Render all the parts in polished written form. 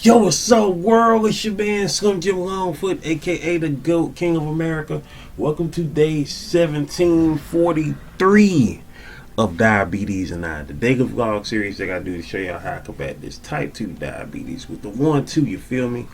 Yo, what's up, world? It's your man Slim Jim Longfoot, aka the GOAT, King of America. Welcome to day 1743 of Diabetes and I, the daily vlog series that I do to show y'all how I combat this type 2 diabetes with the 1-2, you feel me?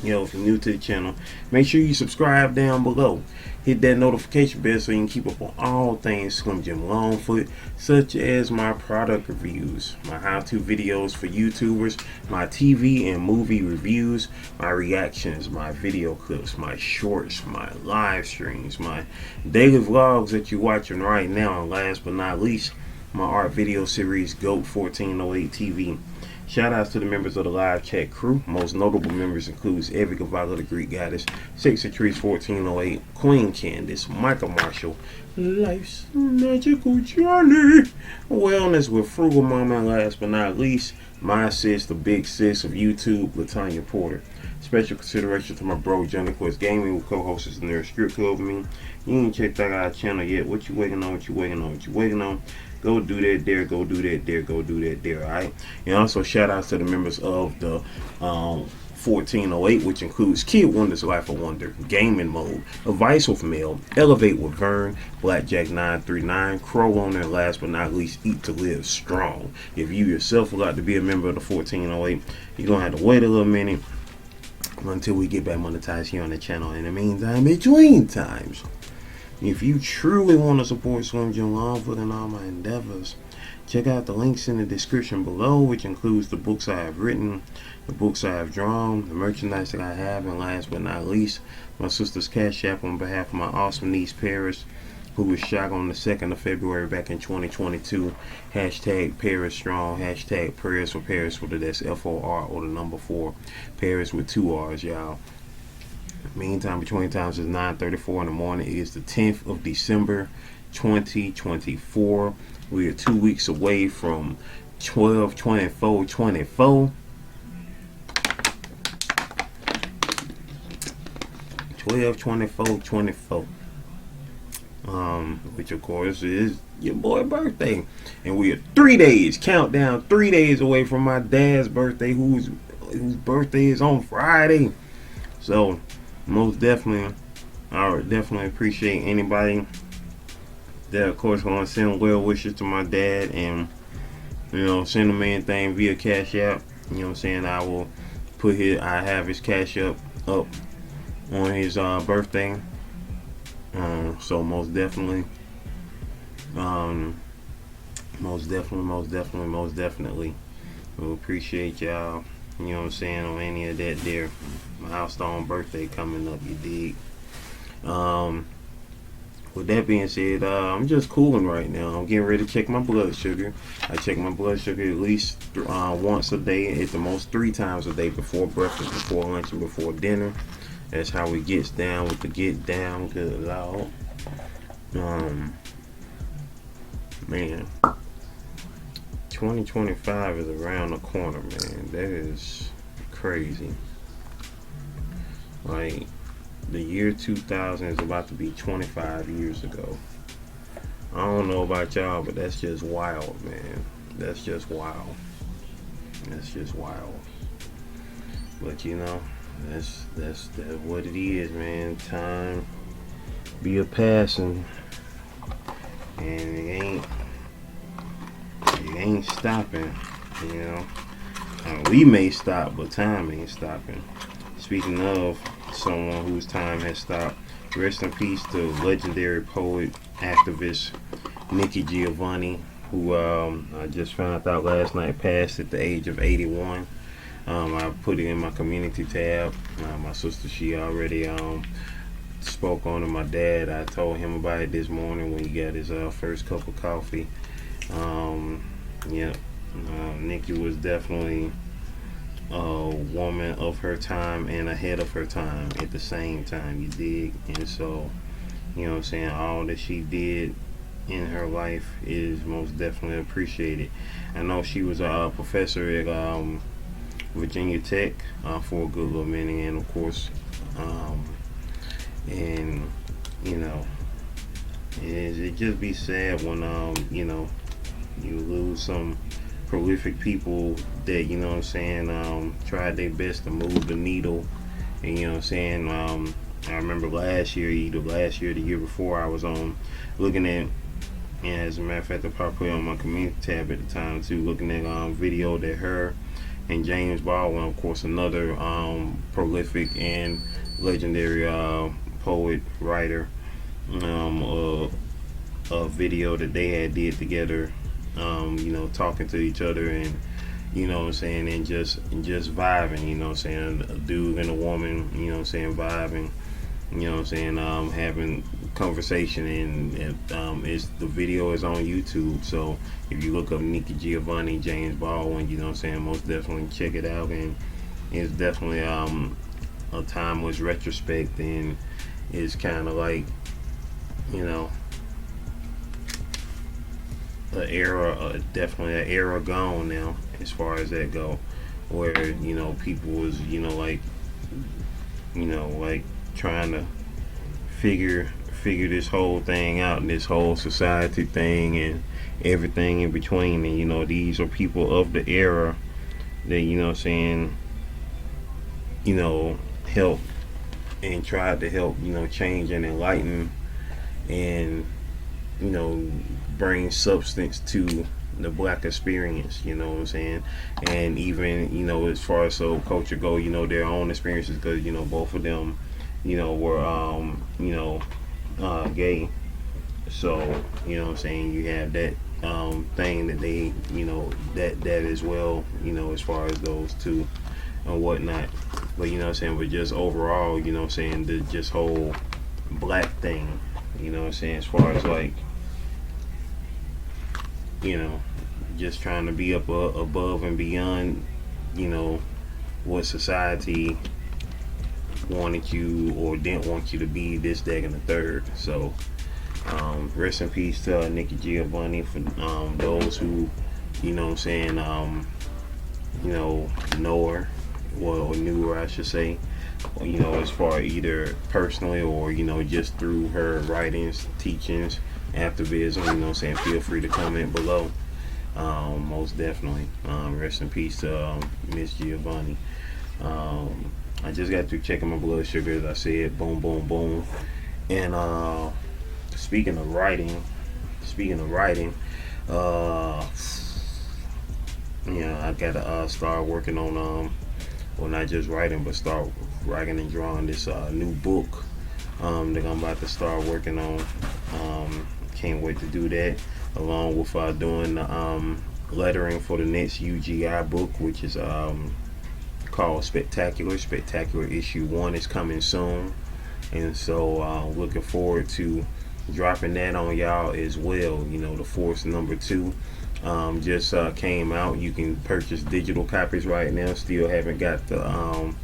Yo, if you're new to the channel, make sure you subscribe down below. Hit that notification bell so you can keep up on all things Slim Jim Longfoot, such as my product reviews, my how-to videos for YouTubers, my TV and movie reviews, my reactions, my video clips, my shorts, my live streams, my daily vlogs that you're watching right now, and last but not least, my art video series GOAT 1408 TV. Shout outs to the members of the live chat crew. Most notable members includes Every Cavallo, the Greek Goddess, Six of Trees 1408, Queen Candace, Michael Marshall, Life's Magical Journey, Wellness with Frugal Mama, and last but not least, my sis, the big sis of YouTube, Latanya Porter. Special consideration to my bro Johnny Quest Gaming, who co-hosts the Nerd Strip Club with me. You ain't checked out our channel yet. What you waiting on? What you waiting on? What you waiting on? Go do that there, go do that there, go do that there, alright? And also shout outs to the members of the 1408, which includes Kid Wonder's Life of Wonder, Gaming Mode, Advice with Mel, Elevate with Vern, Blackjack 939, Crow Owner, and last but not least, Eat to Live Strong. If you yourself would like to be a member of the 1408, you're going to have to wait a little minute until we get back monetized here on the channel. In the meantime, between times, if you truly want to support Slim Jim Longfoot and all my endeavors, check out the links in the description below, which includes the books I have written, the books I have drawn, the merchandise that I have, and last but not least, my sister's Cash App on behalf of my awesome niece Paris, who was shot on the 2nd of February back in 2022. Hashtag Paris Strong, hashtag Prayers for Paris, whether that's F-O-R or the number 4, Paris with 2 R's, y'all. Meantime, between times is 9:34 in the morning. It is the 10th of December 2024. We are 2 weeks away from 12/24/24. 12/24/24. Which of course is your boy's birthday. And we are 3 days, countdown, 3 days away from my dad's birthday, whose birthday is on Friday. So most definitely, I would definitely appreciate anybody that, of course, want to send well wishes to my dad, and send him anything via Cash App. You know what I'm saying? I will I have his Cash App up on his birthday. So most definitely, we'll appreciate y'all. You know what I'm saying, on any of that there. Milestone birthday coming up, you dig? With that being said, I'm just cooling right now. I'm getting ready to check my blood sugar. I check my blood sugar at least once a day, at the most 3 times a day, before breakfast, before lunch, and before dinner. That's how we gets down with the get down, good Lord. Man, 2025 is around the corner, man. That is crazy. Like, the year 2000 is about to be 25 years ago. I don't know about y'all, but that's just wild, man. That's just wild. That's just wild. But that's what it is, man. Time be a passing, and it ain't stopping. We may stop, but time ain't stopping. Speaking of someone whose time has stopped, rest in peace to legendary poet, activist NIKKI GIOVANNI, who I just found out last night passed at the age of 81. I put it in my community tab. My sister, she already spoke on it. My dad, I told him about it this morning when he got his first cup of coffee. NIKKI was definitely a woman of her time and ahead of her time at the same time, you dig? And so, you know what I'm saying, all that she did in her life is most definitely appreciated. I know she was a professor at Virginia Tech for a good little minute, and of course, it just be sad when you lose some prolific people that, you know what I'm saying, tried their best to move the needle. And you know what I'm saying, I remember last year, either last year or the year before, I was on looking at, and as a matter of fact, I probably put it on my community tab at the time too, looking at video that her and James Baldwin, of course, another prolific and legendary poet, writer, a video that they had did together, you know, talking to each other, and you know what I'm saying, and just vibing, you know what I'm saying, a dude and a woman, you know what I'm saying, vibing, you know what I'm saying, having conversation, and it's, the video is on YouTube, so if you look up NIKKI, Giovanni, James Baldwin, you know what I'm saying, most definitely check it out. And it's definitely a timeless retrospect, and it's kind of like, you know, an era, definitely an era gone now as far as that go, where, you know, people was, you know, like trying to figure this whole thing out, and this whole society thing and everything in between. And you know, these are people of the era that, you know what I'm saying, you know, help and tried to help, you know, change and enlighten, and you know, bring substance to the black experience, you know what I'm saying. And even, you know, as far as so culture go, you know, their own experiences, because you know, both of them, you know, were you know, gay. So you know what I'm saying, you have that thing that they, you know, that as well, you know, as far as those two and whatnot. But you know what I'm saying, but just overall, you know what I'm saying, the just whole black thing, you know what I'm saying, as far as like, you know, just trying to be up above and beyond, you know, what society wanted you or didn't want you to be, this, that, and the third. So rest in peace to NIKKI Giovanni. For those who, you know what I'm saying, you know her, well, knew her, I should say, you know, as far either personally or, you know, just through her writings, teachings, activism, you know what I'm saying, feel free to comment below. Most definitely. Rest in peace to Miss Giovanni. I just got through checking my blood sugar, as I said, boom, boom, boom. And speaking of writing, you know, I gotta start working on well, not just writing, but start writing and drawing this new book that I'm about to start working on. Can't wait to do that, along with doing the lettering for the next UGI book, which is called Spectacular issue 1 is coming soon. And so looking forward to dropping that on y'all as well. You know, the Force number 2 just came out. You can purchase digital copies right now. Still haven't got the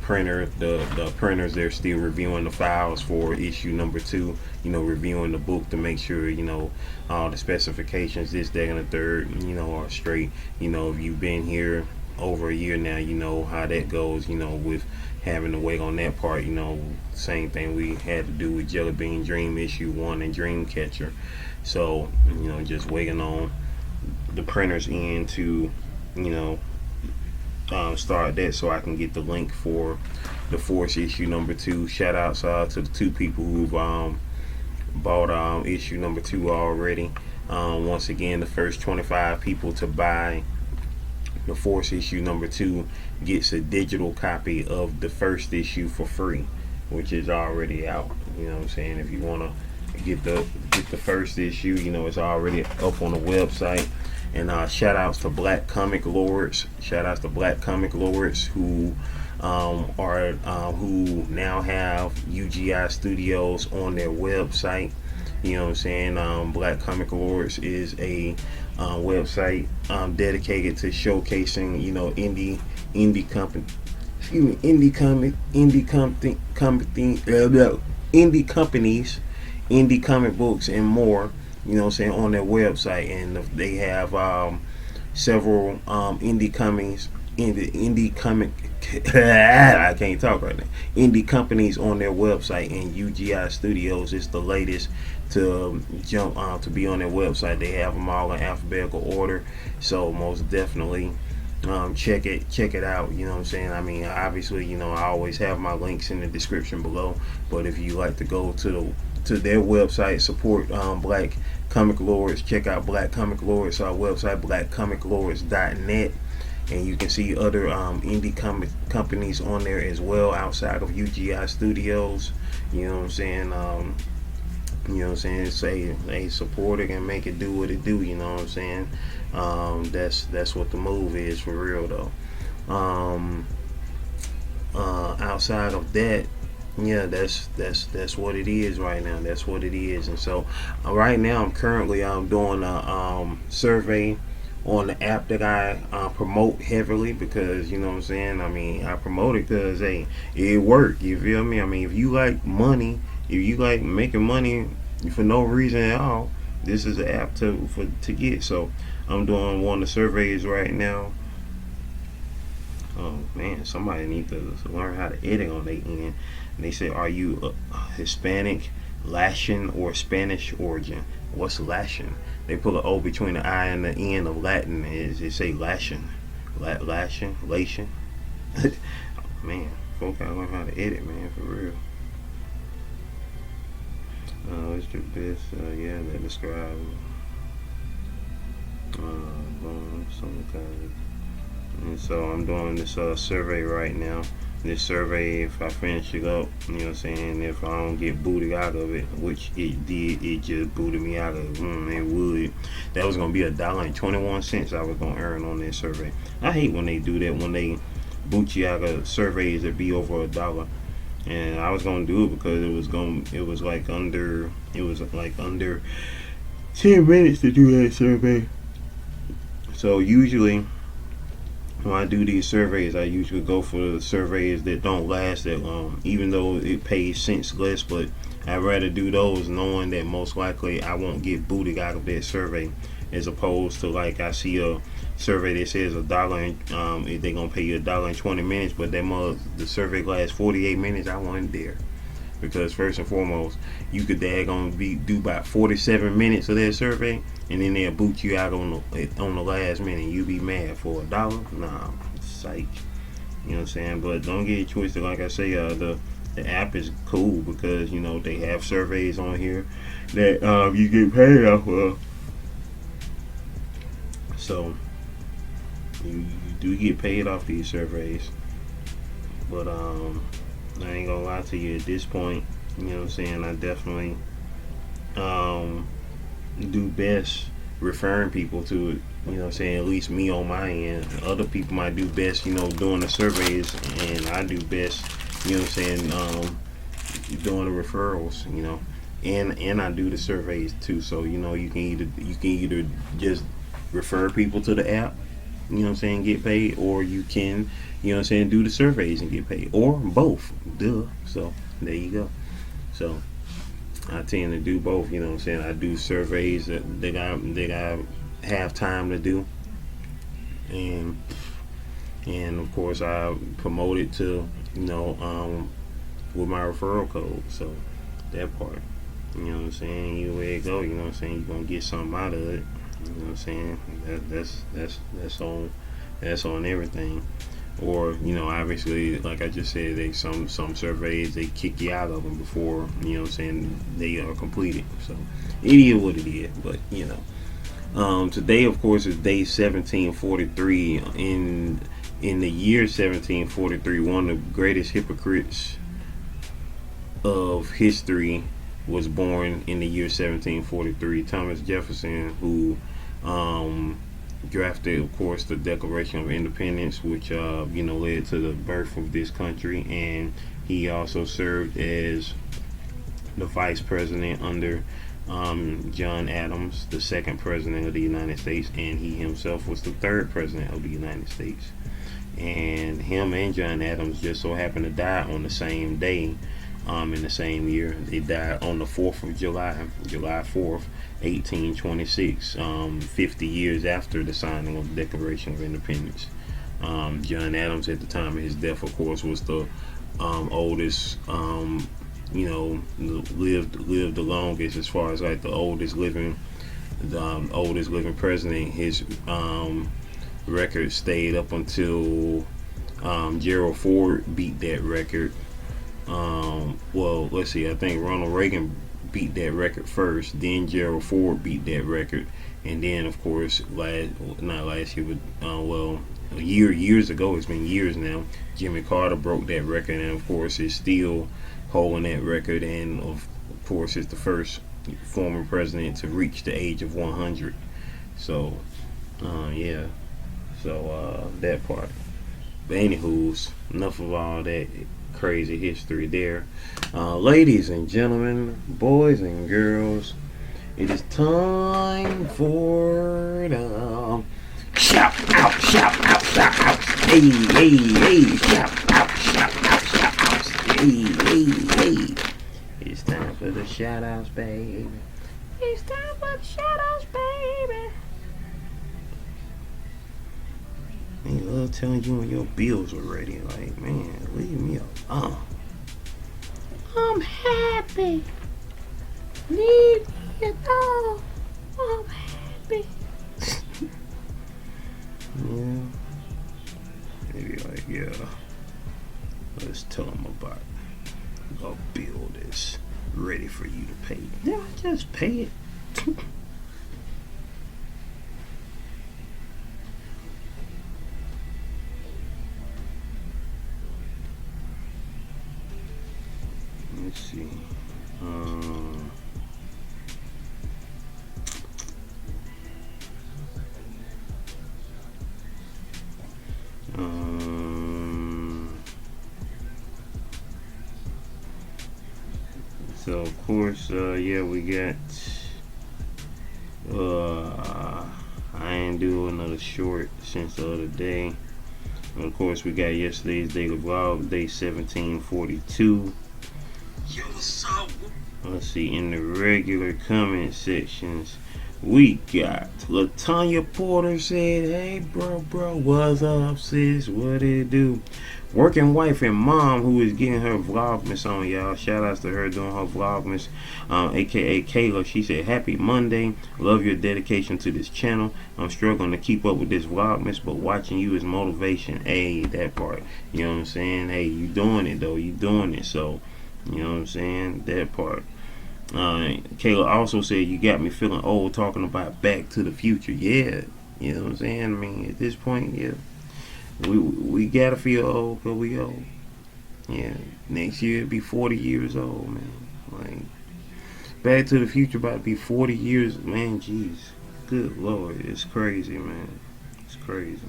printer, the printers. They're still reviewing the files for issue number 2, you know, reviewing the book to make sure, you know, all the specifications, this, that, and the third, you know, are straight. You know, if you've been here over a year now, you know how that goes, you know, with having to wait on that part. You know, same thing we had to do with Jelly Bean Dream issue 1 and Dreamcatcher. So, you know, just waiting on the printers in to, you know, start that so I can get the link for the Force issue number 2. Shout outs to the 2 people who've bought issue number 2 already. Once again, the first 25 people to buy the Force issue number 2 gets a digital copy of the first issue for free, which is already out. You know what I'm saying? If you want to get the first issue, you know, it's already up on the website. And shout outs to Black Comic Lords. Shout outs to Black Comic Lords who who now have UGI Studios on their website. You know what I'm saying? Black Comic Lords is a website dedicated to showcasing, you know, indie companies, indie comic books, and more. You know what I'm saying, on their website. And they have several indie in the indie comic I can't talk right now. Indie companies on their website, and UGI Studios is the latest to jump to be on their website. They have them all in alphabetical order, so most definitely check it out. You know what I'm saying? I mean, obviously, you know, I always have my links in the description below, but if you like to go to their website, support black comic lords, check out Black Comic Lords, our website, blackcomiclords.net. And you can see other indie companies on there as well outside of UGI Studios. You know what I'm saying? You know what I'm saying? Say they support it and make it do what it do. You know what I'm saying? That's what the move is for real though. Outside of that, yeah, that's what it is right now. That's what it is. And so right now I'm currently doing a survey on the app that I promote heavily, because you know what I'm saying, I mean, I promote it because hey, it work, you feel me? I mean, if you like money, if you like making money for no reason at all, this is the app to get. So I'm doing one of the surveys right now. Oh man, somebody need to learn how to edit on their end. And they say, are you Hispanic, Latin, or Spanish origin? What's Latin? They put an O between the I and the N of Latin. They say Latin. Latin. Man, folk gotta learn how to edit, man, for real. Let's do this. Yeah, that describe some kind. And so I'm doing this survey right now. This survey, if I finish it up, you know what I'm saying, if I don't get booted out of it, which it did, it just booted me out of it. It would. That was going to be $1.21 I was going to earn on this survey. I hate when they do that, when they boot you out of surveys that be over $1. And I was going to do it because it was like under 10 minutes to do that survey. So usually when I do these surveys, I usually go for the surveys that don't last that long, even though it pays cents less. But I'd rather do those knowing that most likely I won't get booted out of that survey, as opposed to like I see a survey that says $1 and if they're gonna pay you $1.20, but the survey lasts 48 minutes. I wasn't there, because first and foremost, you could do about 47 minutes of that survey, and then they'll boot you out on the last minute. You be mad for $1? Nah, psych. You know what I'm saying? But don't get it twisted. Like I say, the app is cool because you know they have surveys on here that you get paid off of. So you do get paid off these surveys. But I ain't gonna lie to you, at this point, you know what I'm saying, I definitely do best referring people to it. You know what I'm saying, at least me on my end. Other people might do best, you know, doing the surveys, and I do best, you know what I'm saying, doing the referrals, you know, and I do the surveys too. So you know, you can either just refer people to the app, you know what I'm saying, get paid, or you can, you know what I'm saying, do the surveys and get paid, or both. Duh. So there you go. So I tend to do both, you know what I'm saying. I do surveys that I have time to do, and of course I promote it to, you know, with my referral code. So that part, you know what I'm saying, either way it go, you know what I'm saying, you're gonna get something out of it. You know what I'm saying? That's on everything. Or, you know, obviously, like I just said, some surveys, they kick you out of them before, you know what I'm saying, they are completed. So it is what it is. But you know, today of course is day 1743. In the year 1743, one of the greatest hypocrites of history was born in the year 1743. Thomas Jefferson, who drafted, of course, the Declaration of Independence, which you know, led to the birth of this country, and he also served as the vice president under John Adams, the second president of the United States, and he himself was the third president of the United States. And him and John Adams just so happened to die on the same day, in the same year. They died on the 4th of July, July 4th, 1826, 50 years after the signing of the Declaration of Independence. John Adams at the time of his death, of course, was the oldest, lived the longest as far as like the oldest living president. His record stayed up until Gerald Ford beat that record. Well, let's see. I think Ronald Reagan beat that record first. Then Gerald Ford beat that record, and then of course, not last year, but years ago. It's been years now. Jimmy Carter broke that record, and of course, is still holding that record. And of course, is the first former president to reach the age of 100. So, yeah. So that part. But anywho's, enough of all that crazy history there. Ladies and gentlemen, boys and girls, it is time for the shout out, hey, hey, hey, shout out, hey, hey, hey. It's time for the shout outs, baby. It's time for the shout outs, baby. They love telling you when your bills are ready. Like, man, leave me alone. I'm happy. Leave me alone. I'm happy. Yeah. Maybe like, yeah. Let's tell them about a bill that's ready for you to pay. Yeah, just pay it. Let's see. So of course, yeah, we got. I ain't do another short since the other day. Of course, we got yesterday's daily vlog, day 1742. Yo, what's up? Let's see, in the regular comment sections, we got Latanya Porter said, hey bro, what's up sis, what it do? Working wife and mom who is getting her vlogmas on, y'all. Shout outs to her doing her vlogmas, aka Kayla. She said, happy Monday, love your dedication to this channel. I'm struggling to keep up with this vlogmas, but watching you is motivation. Hey, that part, you know what I'm saying? Hey, you doing it though, you doing it. So you know what I'm saying? That part. Kayla also said, you got me feeling old talking about Back to the Future. Yeah, you know what I'm saying? I mean, at this point, yeah, we gotta feel old because we old. Yeah, next year it'll be 40 years old, man. Like, Back to the Future about to be 40 years, man. Jeez, good lord, it's crazy, man. It's crazy.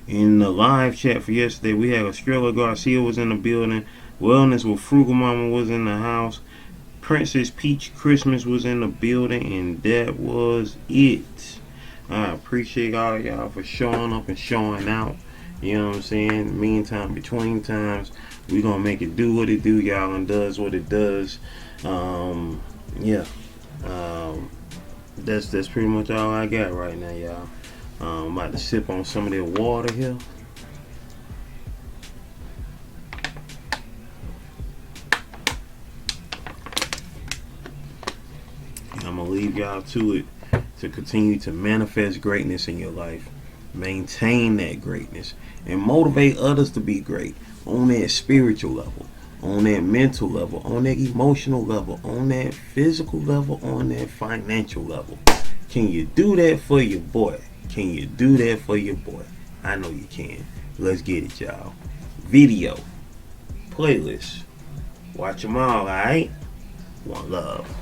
In the live chat for yesterday, we had Estrella Garcia was in the building. Wellness with Frugal Mama was in the house. Princess Peach Christmas was in the building, and that was it. I appreciate all y'all for showing up and showing out. You know what I'm saying? Meantime, between times, we gonna make it do what it do, y'all, and does what it does. Yeah. That's pretty much all I got right now, y'all. I'm about to sip on some of that water here. I'm gonna leave y'all to it, to continue to manifest greatness in your life, maintain that greatness, and motivate others to be great on that spiritual level, on that mental level, on that emotional level, on that physical level, on that financial level. Can you do that for your boy? Can you do that for your boy? I know you can. Let's get it, y'all. Video, playlist, watch them all, alright? One love.